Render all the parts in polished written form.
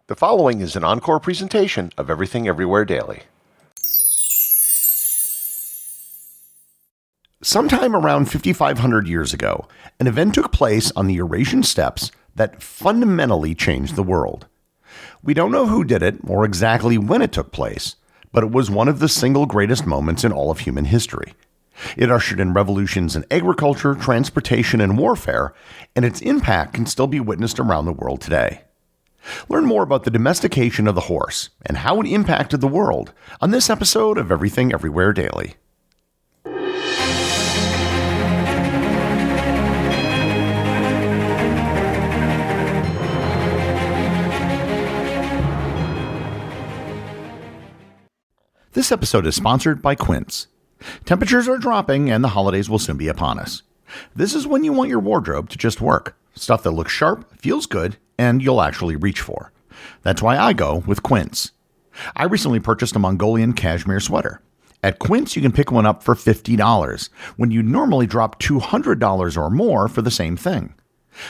The following is an encore presentation of Everything Everywhere Daily. Sometime around 5,500 years ago, an event took place on the Eurasian steppes that fundamentally changed the world. We don't know who did it or exactly when it took place, but it was one of the single greatest moments in all of human history. It ushered in revolutions in agriculture, transportation, and warfare, and its impact can still be witnessed around the world today. Learn more about the domestication of the horse and how it impacted the world on this episode of Everything Everywhere Daily. This episode is sponsored by Quince. Temperatures are dropping and the holidays will soon be upon us. This is when you want your wardrobe to just work. Stuff that looks sharp, feels good, and you'll actually reach for. That's why I go with Quince. I recently purchased a Mongolian cashmere sweater. At Quince, you can pick one up for $50, when you normally drop $200 or more for the same thing.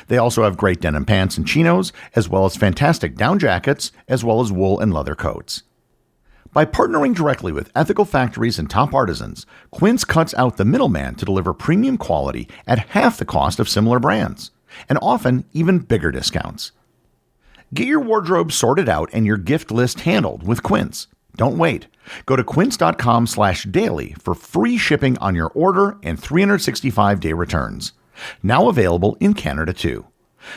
They also have great denim pants and chinos, as well as fantastic down jackets, as well as wool and leather coats. By partnering directly with ethical factories and top artisans, Quince cuts out the middleman to deliver premium quality at half the cost of similar brands, and often even bigger discounts. Get your wardrobe sorted out and your gift list handled with Quince. Don't wait. Go to quince.com/daily for free shipping on your order and 365-day returns. Now available in Canada too.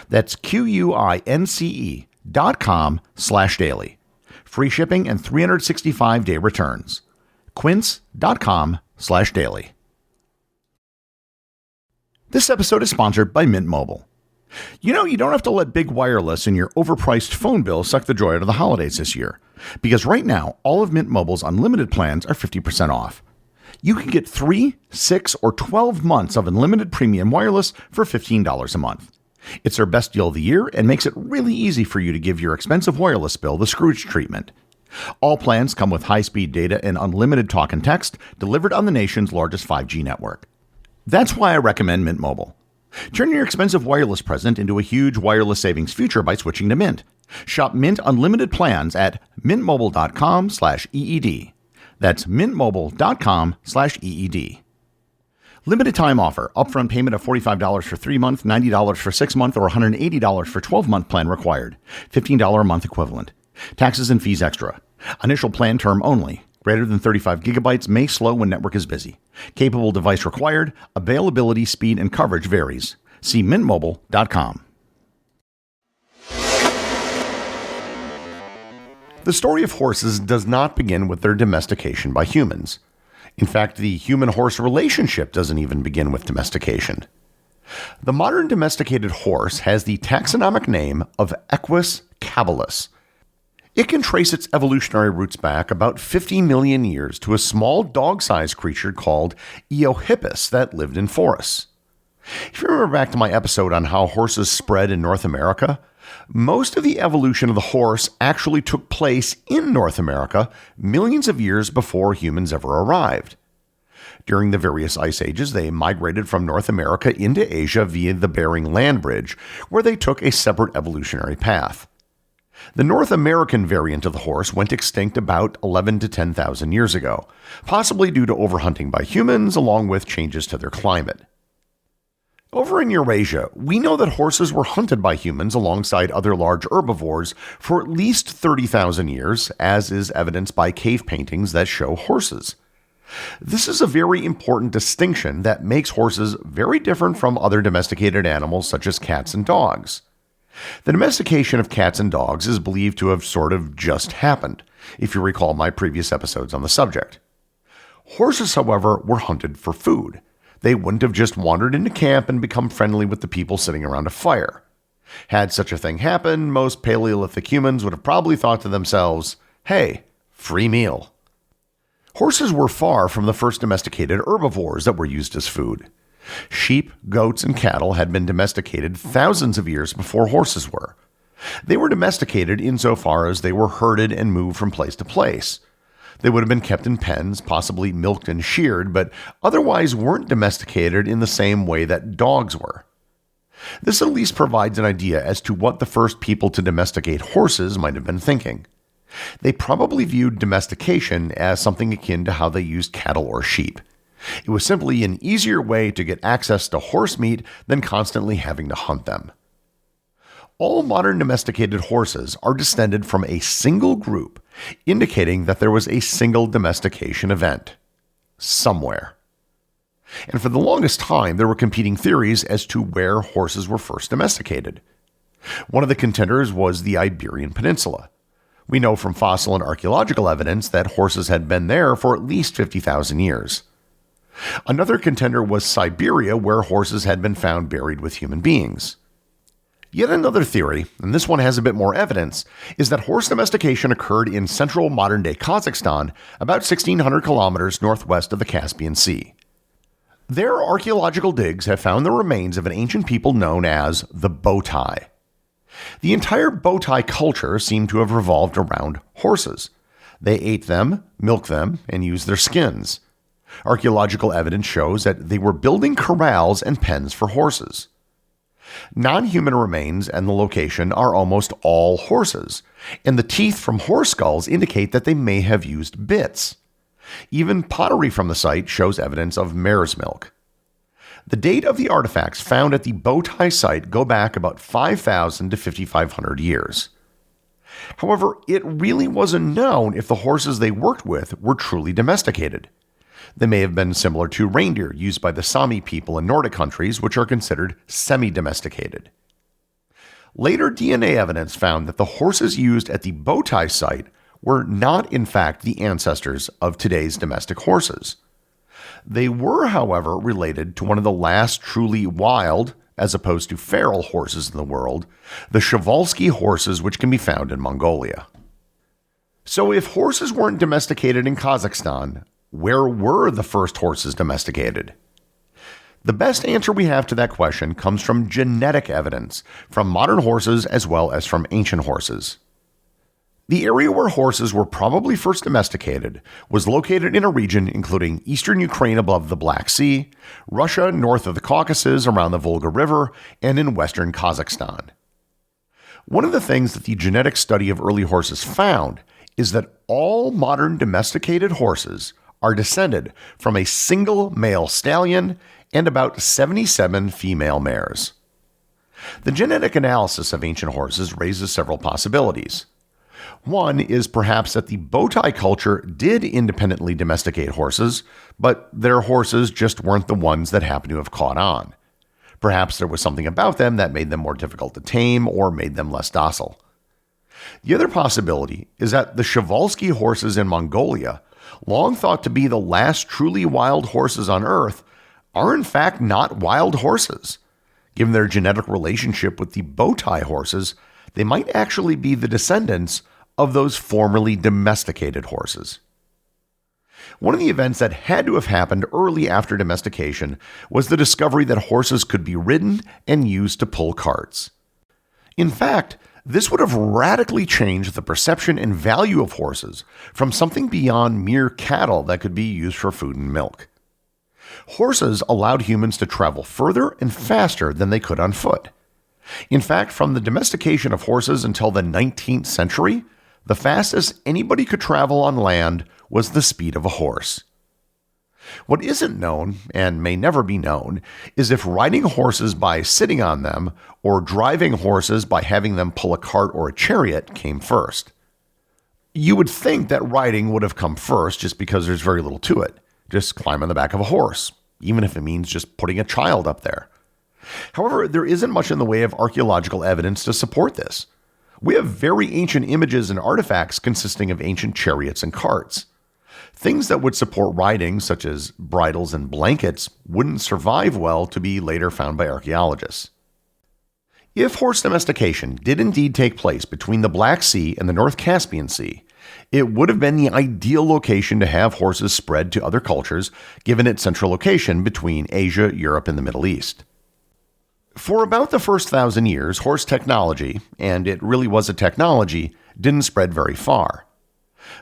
That's QUINCE.com/daily. Free shipping and 365-day returns. Quince.com/daily. This episode is sponsored by Mint Mobile. You know, you don't have to let big wireless and your overpriced phone bill suck the joy out of the holidays this year. Because right now, all of Mint Mobile's unlimited plans are 50% off. You can get 3, 6, or 12 months of unlimited premium wireless for $15 a month. It's their best deal of the year and makes it really easy for you to give your expensive wireless bill the Scrooge treatment. All plans come with high-speed data and unlimited talk and text delivered on the nation's largest 5G network. That's why I recommend Mint Mobile. Turn your expensive wireless present into a huge wireless savings future by switching to Mint. Shop Mint Unlimited plans at mintmobile.com/EED. That's mintmobile.com/EED. Limited time offer. Upfront payment of $45 for 3 months, $90 for 6 months, or $180 for 12-month plan required. $15 a month equivalent. Taxes and fees extra. Initial plan term only. Greater than 35 gigabytes may slow when network is busy. Capable device required. Availability, speed, and coverage varies. See mintmobile.com. The story of horses does not begin with their domestication by humans. In fact, the human-horse relationship doesn't even begin with domestication. The modern domesticated horse has the taxonomic name of Equus caballus. It can trace its evolutionary roots back about 50 million years to a small dog-sized creature called Eohippus that lived in forests. If you remember back to my episode on how horses spread in North America, most of the evolution of the horse actually took place in North America millions of years before humans ever arrived. During the various ice ages, they migrated from North America into Asia via the Bering Land Bridge, where they took a separate evolutionary path. The North American variant of the horse went extinct about 11 to 10,000 years ago, possibly due to overhunting by humans along with changes to their climate. Over in Eurasia, we know that horses were hunted by humans alongside other large herbivores for at least 30,000 years, as is evidenced by cave paintings that show horses. This is a very important distinction that makes horses very different from other domesticated animals such as cats and dogs. The domestication of cats and dogs is believed to have sort of just happened, if you recall my previous episodes on the subject. Horses, however, were hunted for food. They wouldn't have just wandered into camp and become friendly with the people sitting around a fire. Had such a thing happened, most Paleolithic humans would have probably thought to themselves, hey, free meal. Horses were far from the first domesticated herbivores that were used as food. Sheep, goats, and cattle had been domesticated thousands of years before horses were. They were domesticated insofar as they were herded and moved from place to place. They would have been kept in pens, possibly milked and sheared, but otherwise weren't domesticated in the same way that dogs were. This at least provides an idea as to what the first people to domesticate horses might have been thinking. They probably viewed domestication as something akin to how they used cattle or sheep. It was simply an easier way to get access to horse meat than constantly having to hunt them. All modern domesticated horses are descended from a single group, indicating that there was a single domestication event. Somewhere. And for the longest time, there were competing theories as to where horses were first domesticated. One of the contenders was the Iberian Peninsula. We know from fossil and archaeological evidence that horses had been there for at least 50,000 years. Another contender was Siberia, where horses had been found buried with human beings. Yet another theory, and this one has a bit more evidence, is that horse domestication occurred in central modern-day Kazakhstan, about 1,600 kilometers northwest of the Caspian Sea. Their archaeological digs have found the remains of an ancient people known as the Botai. The entire Botai culture seemed to have revolved around horses. They ate them, milked them, and used their skins. Archaeological evidence shows that they were building corrals and pens for horses. Non-human remains and the location are almost all horses, and the teeth from horse skulls indicate that they may have used bits. Even pottery from the site shows evidence of mare's milk. The date of the artifacts found at the Botai site go back about 5,000 to 5,500 years. However, it really wasn't known if the horses they worked with were truly domesticated. They may have been similar to reindeer used by the Sami people in Nordic countries, which are considered semi-domesticated. Later DNA evidence found that the horses used at the Botai site were not in fact the ancestors of today's domestic horses. They were, however, related to one of the last truly wild, as opposed to feral horses in the world, the Przewalski horses which can be found in Mongolia. So if horses weren't domesticated in Kazakhstan, where were the first horses domesticated? The best answer we have to that question comes from genetic evidence, from modern horses as well as from ancient horses. The area where horses were probably first domesticated was located in a region including eastern Ukraine above the Black Sea, Russia north of the Caucasus around the Volga River, and in western Kazakhstan. One of the things that the genetic study of early horses found is that all modern domesticated horses are descended from a single male stallion and about 77 female mares. The genetic analysis of ancient horses raises several possibilities. One is perhaps that the Botai culture did independently domesticate horses, but their horses just weren't the ones that happened to have caught on. Perhaps there was something about them that made them more difficult to tame or made them less docile. The other possibility is that the Przewalski horses in Mongolia, long thought to be the last truly wild horses on Earth, are in fact not wild horses. Given their genetic relationship with the Botai horses, they might actually be the descendants of those formerly domesticated horses. One of the events that had to have happened early after domestication was the discovery that horses could be ridden and used to pull carts. In fact, this would have radically changed the perception and value of horses from something beyond mere cattle that could be used for food and milk. Horses allowed humans to travel further and faster than they could on foot. In fact, from the domestication of horses until the 19th century, the fastest anybody could travel on land was the speed of a horse. What isn't known, and may never be known, is if riding horses by sitting on them or driving horses by having them pull a cart or a chariot came first. You would think that riding would have come first just because there's very little to it. Just climb on the back of a horse, even if it means just putting a child up there. However, there isn't much in the way of archaeological evidence to support this. We have very ancient images and artifacts consisting of ancient chariots and carts. Things that would support riding, such as bridles and blankets, wouldn't survive well to be later found by archaeologists. If horse domestication did indeed take place between the Black Sea and the North Caspian Sea, it would have been the ideal location to have horses spread to other cultures, given its central location between Asia, Europe, and the Middle East. For about the first 1,000 years, horse technology, and it really was a technology, didn't spread very far.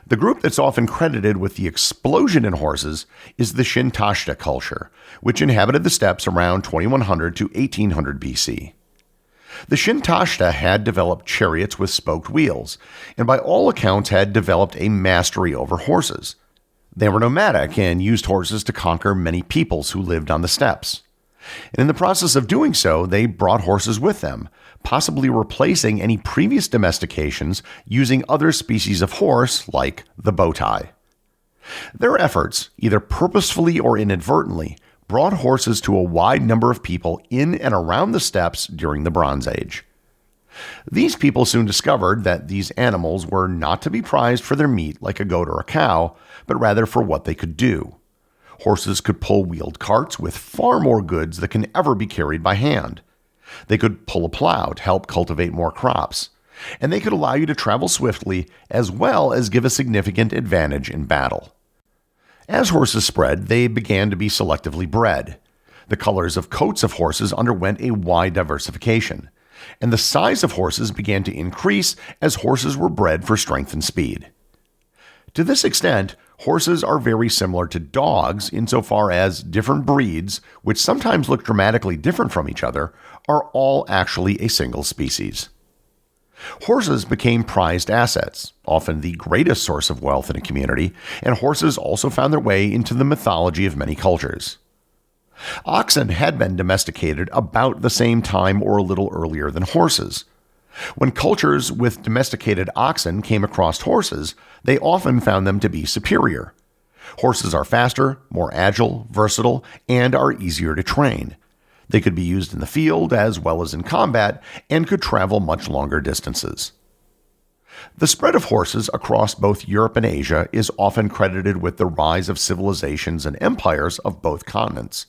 The group that's often credited with the explosion in horses is the Shintashta culture, which inhabited the steppes around 2100 to 1800 BC. The Shintashta had developed chariots with spoked wheels, and by all accounts had developed a mastery over horses. They were nomadic and used horses to conquer many peoples who lived on the steppes. And in the process of doing so, they brought horses with them, possibly replacing any previous domestications using other species of horse like the bow tie. Their efforts, either purposefully or inadvertently, brought horses to a wide number of people in and around the steppes during the Bronze Age. These people soon discovered that these animals were not to be prized for their meat like a goat or a cow, but rather for what they could do. Horses could pull wheeled carts with far more goods than can ever be carried by hand. They could pull a plow to help cultivate more crops, and they could allow you to travel swiftly as well as give a significant advantage in battle. As horses spread, they began to be selectively bred. The colors of coats of horses underwent a wide diversification, and the size of horses began to increase as horses were bred for strength and speed. To this extent, horses are very similar to dogs insofar as different breeds, which sometimes look dramatically different from each other, are all actually a single species. Horses became prized assets, often the greatest source of wealth in a community, and horses also found their way into the mythology of many cultures. Oxen had been domesticated about the same time or a little earlier than horses. When cultures with domesticated oxen came across horses, they often found them to be superior. Horses are faster, more agile, versatile, and are easier to train. They could be used in the field as well as in combat and could travel much longer distances. The spread of horses across both Europe and Asia is often credited with the rise of civilizations and empires of both continents.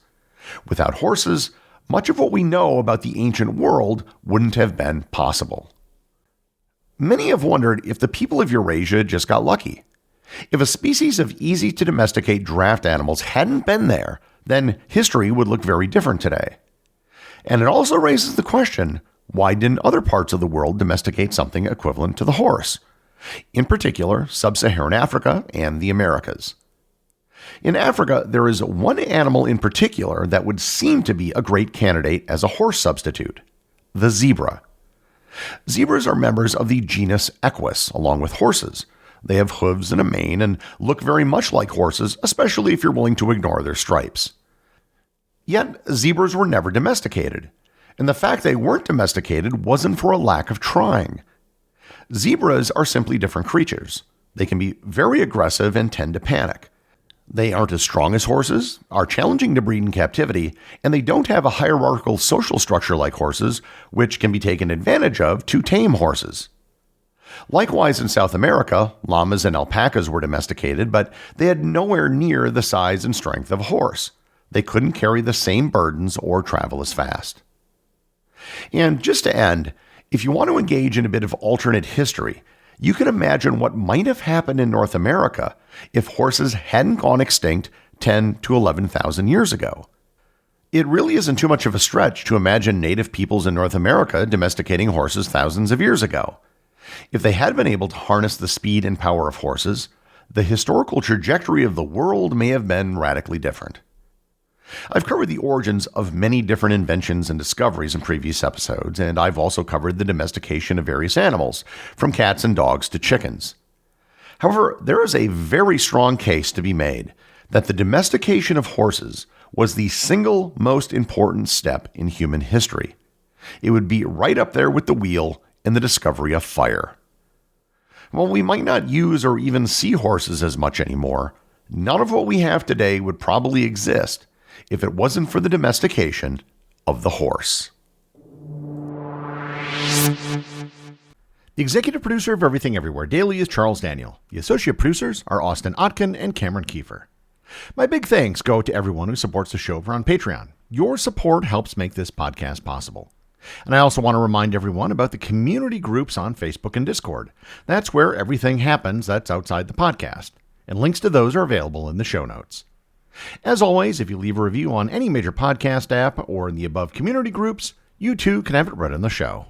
Without horses, much of what we know about the ancient world wouldn't have been possible. Many have wondered if the people of Eurasia just got lucky. If a species of easy-to-domesticate draft animals hadn't been there, then history would look very different today. And it also raises the question, why didn't other parts of the world domesticate something equivalent to the horse? In particular, sub-Saharan Africa and the Americas. In Africa, there is one animal in particular that would seem to be a great candidate as a horse substitute: the zebra. Zebras are members of the genus Equus, along with horses. They have hooves and a mane and look very much like horses, especially if you're willing to ignore their stripes. Yet, zebras were never domesticated, and the fact they weren't domesticated wasn't for a lack of trying. Zebras are simply different creatures. They can be very aggressive and tend to panic. They aren't as strong as horses, are challenging to breed in captivity, and they don't have a hierarchical social structure like horses, which can be taken advantage of to tame horses. Likewise, in South America, llamas and alpacas were domesticated, but they had nowhere near the size and strength of a horse. They couldn't carry the same burdens or travel as fast. And just to end, if you want to engage in a bit of alternate history, you can imagine what might have happened in North America if horses hadn't gone extinct 10 to 11,000 years ago. It really isn't too much of a stretch to imagine native peoples in North America domesticating horses thousands of years ago. If they had been able to harness the speed and power of horses, the historical trajectory of the world may have been radically different. I've covered the origins of many different inventions and discoveries in previous episodes, and I've also covered the domestication of various animals, from cats and dogs to chickens. However, there is a very strong case to be made that the domestication of horses was the single most important step in human history. It would be right up there with the wheel and the discovery of fire. While we might not use or even see horses as much anymore, none of what we have today would probably exist if it wasn't for the domestication of the horse. The executive producer of Everything Everywhere Daily is Charles Daniel. The associate producers are Austin Oetken and Cameron Kieffer. My big thanks go to everyone who supports the show over on Patreon. Your support helps make this podcast possible. And I also want to remind everyone about the community groups on Facebook and Discord. That's where everything happens that's outside the podcast, and links to those are available in the show notes. As always, if you leave a review on any major podcast app or in the above community groups, you too can have it read on the show.